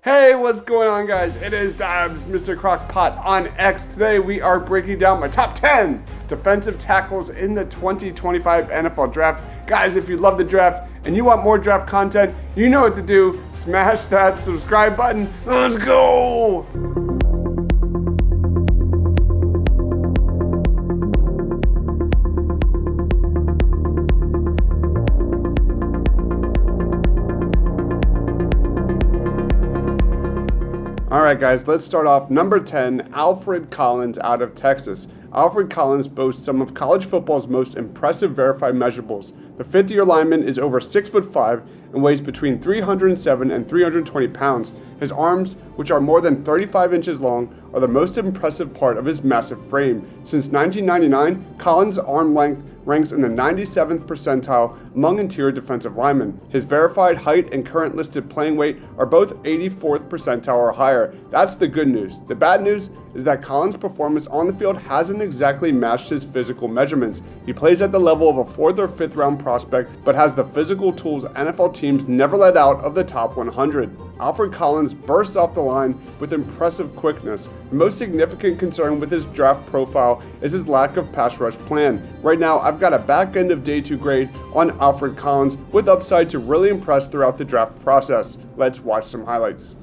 Hey, what's going on, guys? It is Deibs, Mr. Crockpot on X. Today we are breaking down my top 10 defensive tackles in the 2025 NFL Draft. Guys, if you love the draft and you want more draft content, you know what to do. Smash that subscribe button. Let's go! Alright guys, let's start off number 10, Alfred Collins out of Texas. Alfred Collins boasts some of college football's most impressive verified measurables. The fifth-year lineman is over 6'5" and weighs between 307 and 320 pounds. His arms, which are more than 35 inches long, are the most impressive part of his massive frame. Since 1999, Collins' arm length ranks in the 97th percentile among interior defensive linemen. His verified height and current listed playing weight are both 84th percentile or higher. That's the good news. The bad news is that Collins' performance on the field hasn't exactly matched his physical measurements. He plays at the level of a 4th or 5th round prospect, but has the physical tools NFL teams never let out of the top 100. Alfred Collins bursts off the line with impressive quickness. The most significant concern with his draft profile is his lack of pass rush plan. Right now, I've got a back end of day 2 grade on Alfred Collins with upside to really impress throughout the draft process. Let's watch some highlights.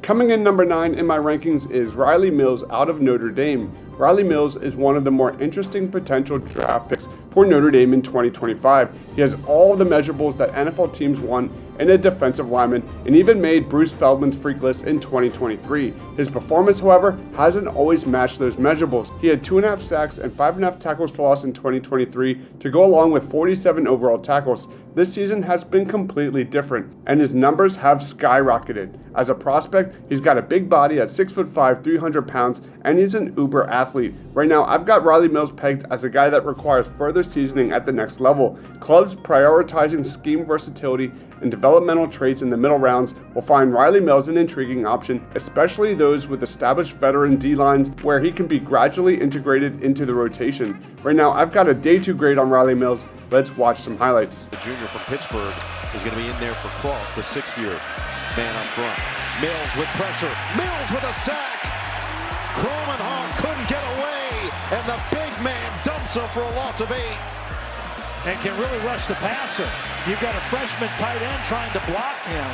Coming in number 9 in my rankings is Rylie Mills out of Notre Dame. Rylie Mills is one of the more interesting potential draft picks for Notre Dame in 2025. He has all the measurables that NFL teams want in a defensive lineman and even made Bruce Feldman's freak list in 2023. His performance, however, hasn't always matched those measurables. He had 2.5 sacks and 5.5 tackles for loss in 2023 to go along with 47 overall tackles. This season has been completely different, and his numbers have skyrocketed. As a prospect, he's got a big body at 6'5", 300 pounds, and he's an uber athlete. Right now, I've got Rylie Mills pegged as a guy that requires further seasoning at the next level. Clubs prioritizing scheme versatility and developmental traits in the middle rounds will find Rylie Mills an intriguing option, especially those with established veteran D-lines where he can be gradually integrated into the rotation. Right now, I've got a day 2 grade on Rylie Mills. Let's watch some highlights. The junior from Pittsburgh is going to be in there for Croft, the 6th-year man up front. Mills with pressure. Mills with a sack. Croman couldn't get away, and the big man dumps him for a loss of 8. And can really rush the passer. You've got a freshman tight end trying to block him.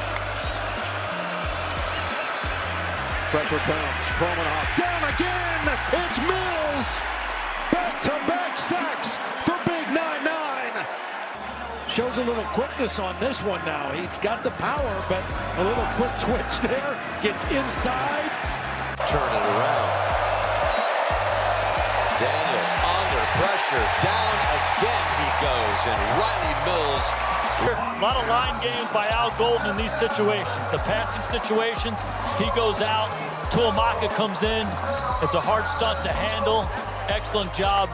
Pressure comes. Croman down again. It's Mills. Back-to-back sacks for Big 9-9. Shows a little quickness on this one now. He's got the power, but a little quick twitch there. Gets inside. Turn it around. Daniels under pressure. Down again he goes. And Rylie Mills. A lot of line games by Al Golden in these situations. The passing situations, he goes out. Tuamaka comes in. It's a hard stunt to handle. Excellent job.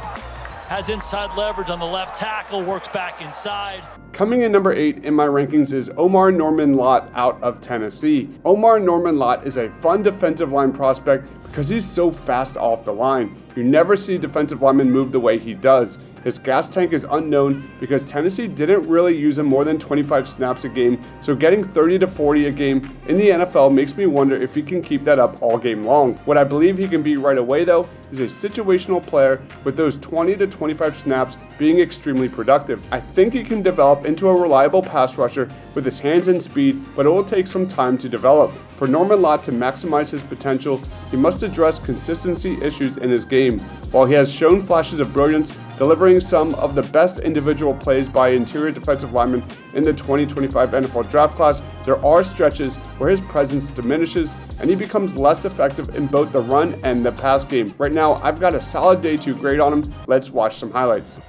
Has inside leverage on the left tackle, works back inside. Coming in number 8 in my rankings is Omarr Norman-Lott out of Tennessee. Omarr Norman-Lott is a fun defensive line prospect because he's so fast off the line. You never see defensive linemen move the way he does. His gas tank is unknown because Tennessee didn't really use him more than 25 snaps a game, so getting 30 to 40 a game in the NFL makes me wonder if he can keep that up all game long. What I believe he can be right away though is a situational player with those 20 to 25 snaps being extremely productive. I think he can develop into a reliable pass rusher with his hands and speed, but it will take some time to develop. For Norman-Lott to maximize his potential, he must address consistency issues in his game. While he has shown flashes of brilliance, delivering some of the best individual plays by interior defensive linemen in the 2025 NFL draft class, there are stretches where his presence diminishes and he becomes less effective in both the run and the pass game. Right now, I've got a solid day 2 grade on him. Let's watch some highlights.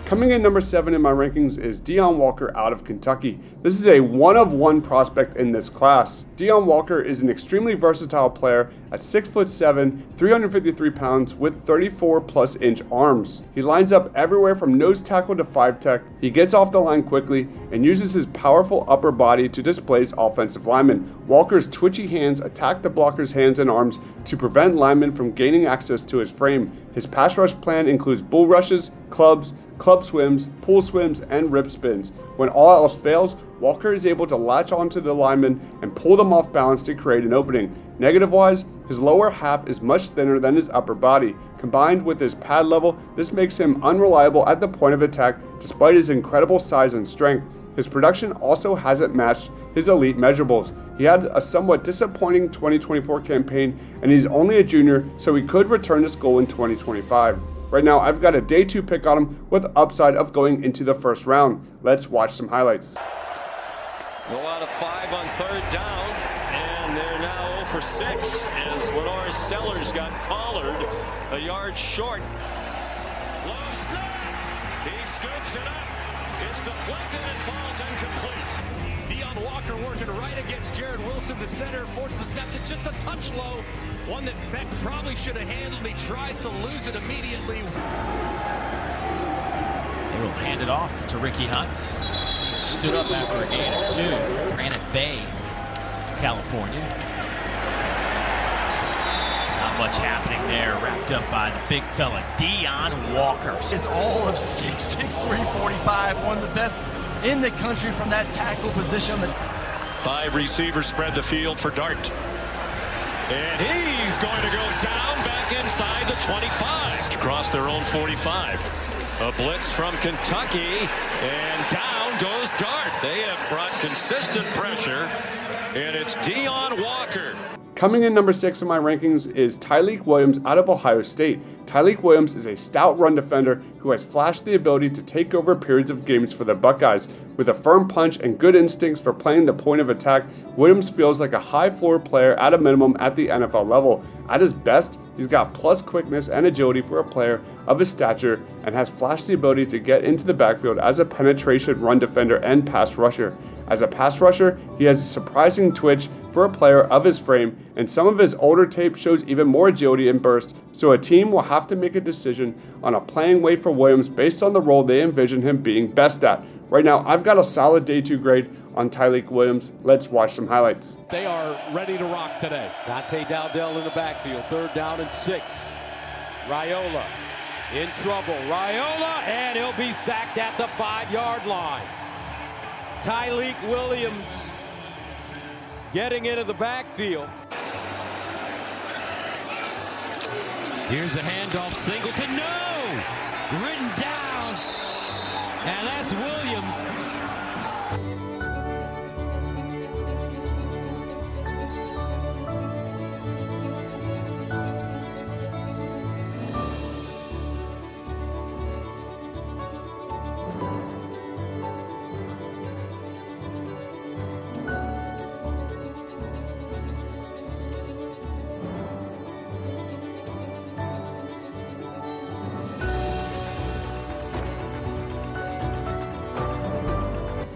Coming in number 7 in my rankings is Deone Walker out of Kentucky. This is a one-of-one prospect in this class. Deone Walker is an extremely versatile player at 6'7", 353 pounds with 34+ inch arms. He lines up everywhere from nose tackle to 5-tech. He gets off the line quickly and uses his powerful upper body to displace offensive linemen. Walker's twitchy hands attack the blocker's hands and arms to prevent linemen from gaining access to his frame. His pass rush plan includes bull rushes, clubs, club swims, pull swims, and rip spins. When all else fails, Walker is able to latch onto the linemen and pull them off balance to create an opening. Negative-wise, his lower half is much thinner than his upper body. Combined with his pad level, this makes him unreliable at the point of attack despite his incredible size and strength. His production also hasn't matched his elite measurables. He had a somewhat disappointing 2024 campaign, and he's only a junior, so he could return this goal in 2025. Right now, I've got a day 2 pick on him with upside of going into the first round. Let's watch some highlights. Go out of 5 on 3rd down, and they're now 0 for 6 as Lenore's Sellers got collared a yard short. Low snap. He scoops it up. It's deflected and falls incomplete. Deone Walker working right against Jared Wilson, the center, forced the snap to just a touch low. One that Beck probably should have handled. He tries to lose it immediately. They will hand it off to Ricky Hunt. Stood up after a gain of 2. Granite Bay, California. Not much happening there. Wrapped up by the big fella, Deone Walker. Is all of 6'6", 345. One of the best in the country from that tackle position. 5 receivers spread the field for Dart. And he's going to go down back inside the 25 to cross their own 45. A blitz from Kentucky, and down goes Dart. They have brought consistent pressure, and it's Deone Walker. Coming in number 6 in my rankings is Tyleik Williams out of Ohio State. Tyleik Williams is a stout run defender who has flashed the ability to take over periods of games for the Buckeyes. With a firm punch and good instincts for playing the point of attack, Williams feels like a high floor player at a minimum at the NFL level. At his best, he's got plus quickness and agility for a player of his stature and has flashed the ability to get into the backfield as a penetration run defender and pass rusher. As a pass rusher, he has a surprising twitch for a player of his frame, and some of his older tape shows even more agility and burst, so a team will have to make a decision on a playing way for Williams based on the role they envision him being best at. Right now, I've got a solid day 2 grade on Tyleik Williams. Let's watch some highlights. They are ready to rock today. Dante Dowdell in the backfield, 3rd down and 6. Raiola in trouble. Raiola, and he'll be sacked at the 5-yard line. Tyleik Williams getting into the backfield. Here's a handoff, Singleton. No! Written And that's Williams.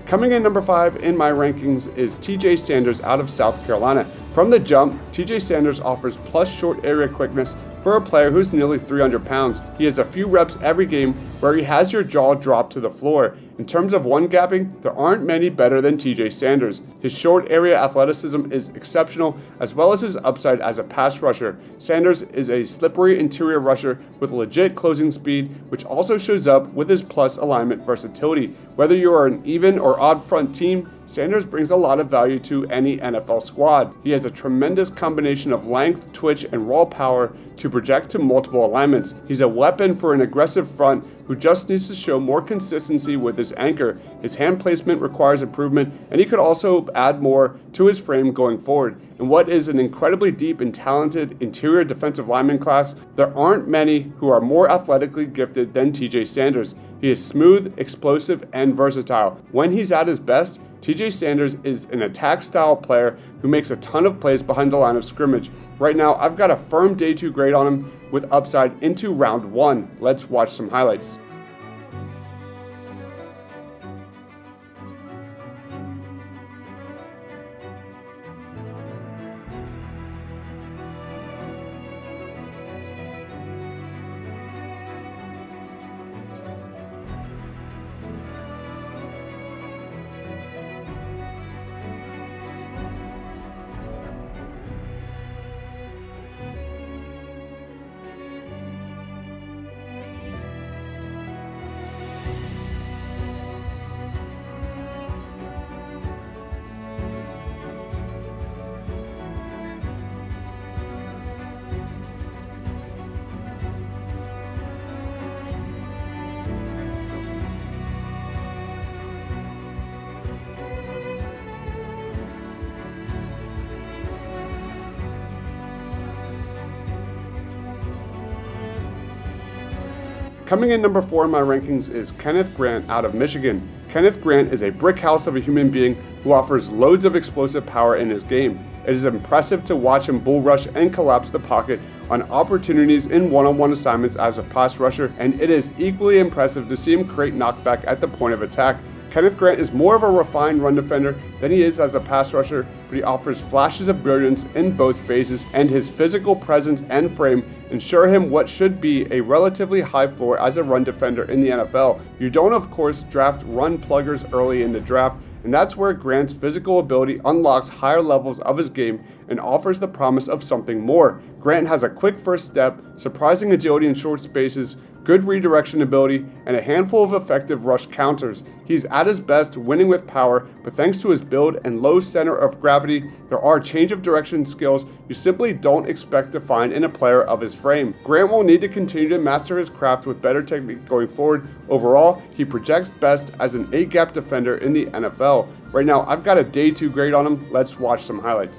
Coming in number 5 in my rankings is TJ Sanders out of South Carolina. From the jump, TJ Sanders offers plus short area quickness for a player who's nearly 300 pounds. He has a few reps every game where he has your jaw drop to the floor. In terms of one-gapping, there aren't many better than TJ Sanders. His short area athleticism is exceptional, as well as his upside as a pass rusher. Sanders is a slippery interior rusher with legit closing speed, which also shows up with his plus alignment versatility. Whether you are an even or odd front team, Sanders brings a lot of value to any NFL squad. He has a tremendous combination of length, twitch, and raw power to project to multiple alignments. He's a weapon for an aggressive front who just needs to show more consistency with his anchor. His hand placement requires improvement, and he could also add more to his frame going forward. In what is an incredibly deep and talented interior defensive lineman class, there aren't many who are more athletically gifted than TJ Sanders. He is smooth, explosive, and versatile. When he's at his best, TJ Sanders is an attack-style player who makes a ton of plays behind the line of scrimmage. Right now, I've got a firm day 2 grade on him with upside into round 1. Let's watch some highlights. Coming in number 4 in my rankings is Kenneth Grant out of Michigan. Kenneth Grant is a brick house of a human being who offers loads of explosive power in his game. It is impressive to watch him bull rush and collapse the pocket on opportunities in one-on-one assignments as a pass rusher, and it is equally impressive to see him create knockback at the point of attack. Kenneth Grant is more of a refined run defender than he is as a pass rusher, but he offers flashes of brilliance in both phases, and his physical presence and frame ensure him what should be a relatively high floor as a run defender in the NFL. You don't, of course, draft run pluggers early in the draft, and that's where Grant's physical ability unlocks higher levels of his game and offers the promise of something more. Grant has a quick first step, surprising agility in short spaces, good redirection ability, and a handful of effective rush counters. He's at his best winning with power, but thanks to his build and low center of gravity, there are change of direction skills you simply don't expect to find in a player of his frame. Grant will need to continue to master his craft with better technique going forward. Overall, he projects best as an A-gap defender in the NFL. Right now, I've got a day 2 grade on him. Let's watch some highlights.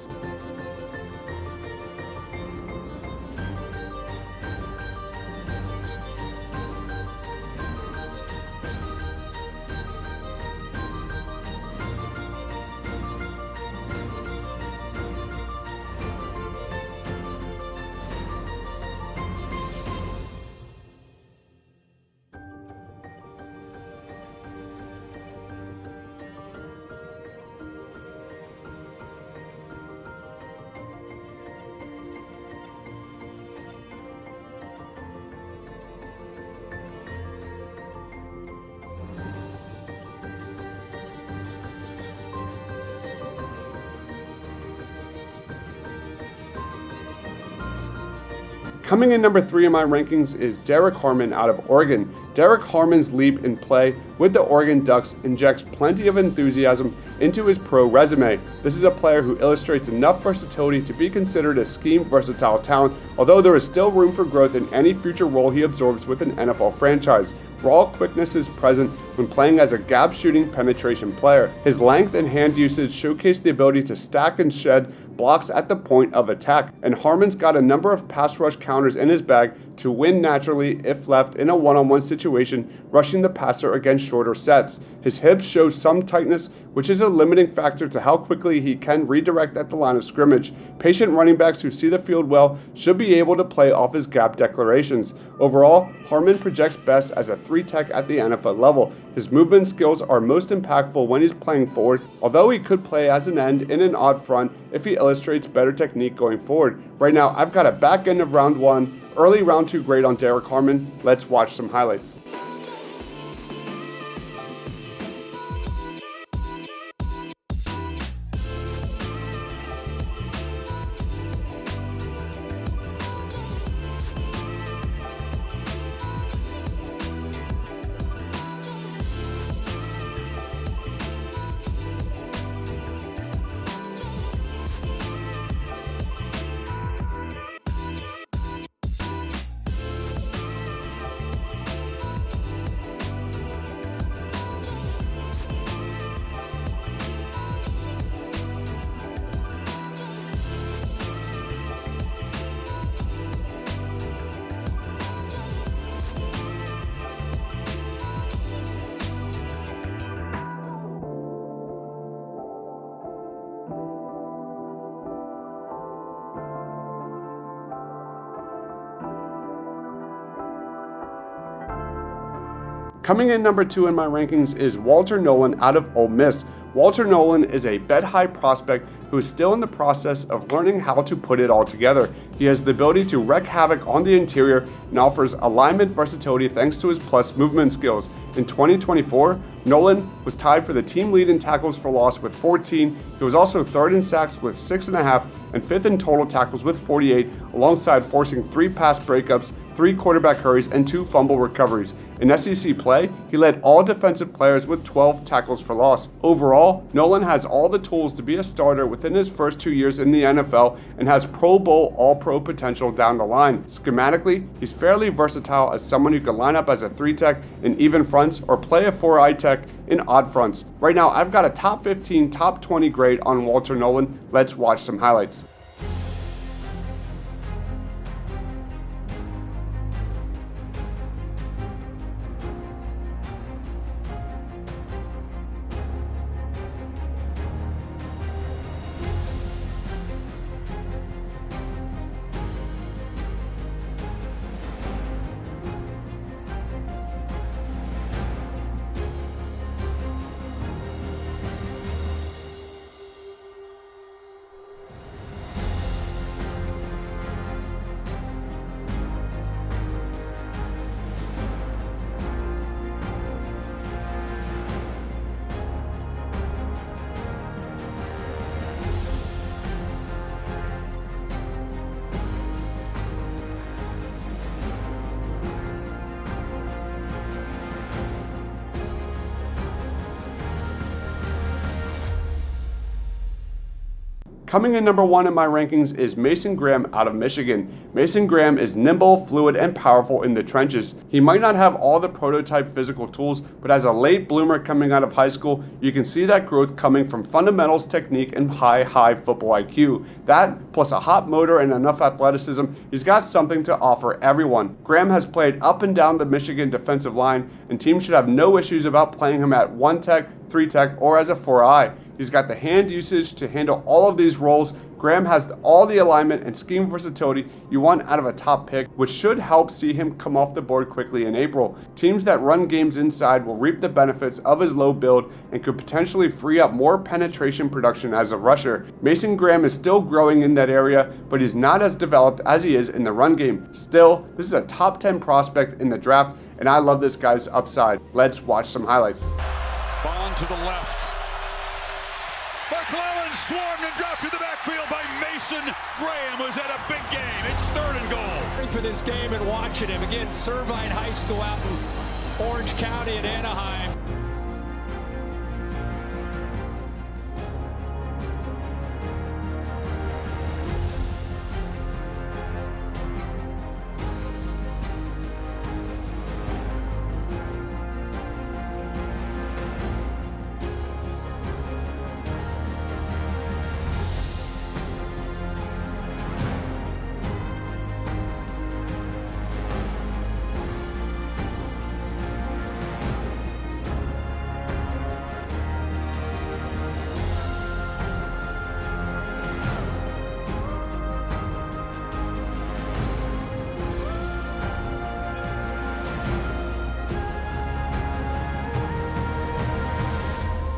Coming in number 3 in my rankings is Derrick Harmon out of Oregon. Derrick Harmon's leap in play with the Oregon Ducks injects plenty of enthusiasm into his pro resume. This is a player who illustrates enough versatility to be considered a scheme-versatile talent, although there is still room for growth in any future role he absorbs with an NFL franchise. raw quickness is present when playing as a gap shooting penetration player. His length and hand usage showcase the ability to stack and shed blocks at the point of attack, and Harmon's got a number of pass rush counters in his bag to win naturally if left in a one-on-one situation, rushing the passer against shorter sets. His hips show some tightness, which is a limiting factor to how quickly he can redirect at the line of scrimmage. Patient running backs who see the field well should be able to play off his gap declarations. Overall, Harmon projects best as a 3-tech at the NFL level. His movement skills are most impactful when he's playing forward, although he could play as an end in an odd front if he illustrates better technique going forward. Right now, I've got a back end of round 1, early round 2 grade on Derrick Harmon. Let's watch some highlights. Coming in number 2 in my rankings is Walter Nolen out of Ole Miss. Walter Nolen is a bet-high prospect who is still in the process of learning how to put it all together. He has the ability to wreak havoc on the interior and offers alignment versatility thanks to his plus movement skills. In 2024, Nolen was tied for the team lead in tackles for loss with 14. He was also 3rd in sacks with 6.5 and 5th in total tackles with 48, alongside forcing 3 pass breakups, 3 quarterback hurries, and 2 fumble recoveries. In SEC play, he led all defensive players with 12 tackles for loss. Overall, Nolen has all the tools to be a starter within his first 2 years in the NFL and has Pro Bowl All-Pro potential down the line. Schematically, he's fairly versatile as someone who can line up as a 3-tech in even fronts or play a 4-eye tech in odd fronts. Right now, I've got a top 15, top 20 grade on Walter Nolen. Let's watch some highlights. Coming in number 1 in my rankings is Mason Graham out of Michigan. Mason Graham is nimble, fluid, and powerful in the trenches. He might not have all the prototype physical tools, but as a late bloomer coming out of high school, you can see that growth coming from fundamentals, technique, and high football IQ. That, plus a hot motor and enough athleticism, he's got something to offer everyone. Graham has played up and down the Michigan defensive line, and teams should have no issues about playing him at 1-tech, 3-tech, or as a 4-eye. He's got the hand usage to handle all of these roles. Graham has all the alignment and scheme versatility you want out of a top pick, which should help see him come off the board quickly in April. Teams that run games inside will reap the benefits of his low build and could potentially free up more penetration production as a rusher. Mason Graham is still growing in that area, but he's not as developed as he is in the run game. Still, this is a top 10 prospect in the draft, and I love this guy's upside. Let's watch some highlights. Bond to the left. McClellan swarmed and dropped in the backfield by Mason Graham, who's had a big game. It's 3rd and goal. For this game and watching him again, Servite High School out in Orange County in Anaheim.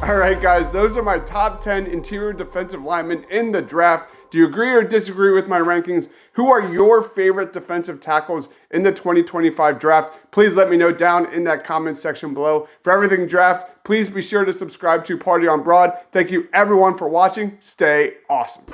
All right, guys, those are my top 10 interior defensive linemen in the draft. Do you agree or disagree with my rankings? Who are your favorite defensive tackles in the 2025 draft? Please let me know down in that comment section below. For everything draft, please be sure to subscribe to Party on Broad. Thank you everyone for watching. Stay awesome.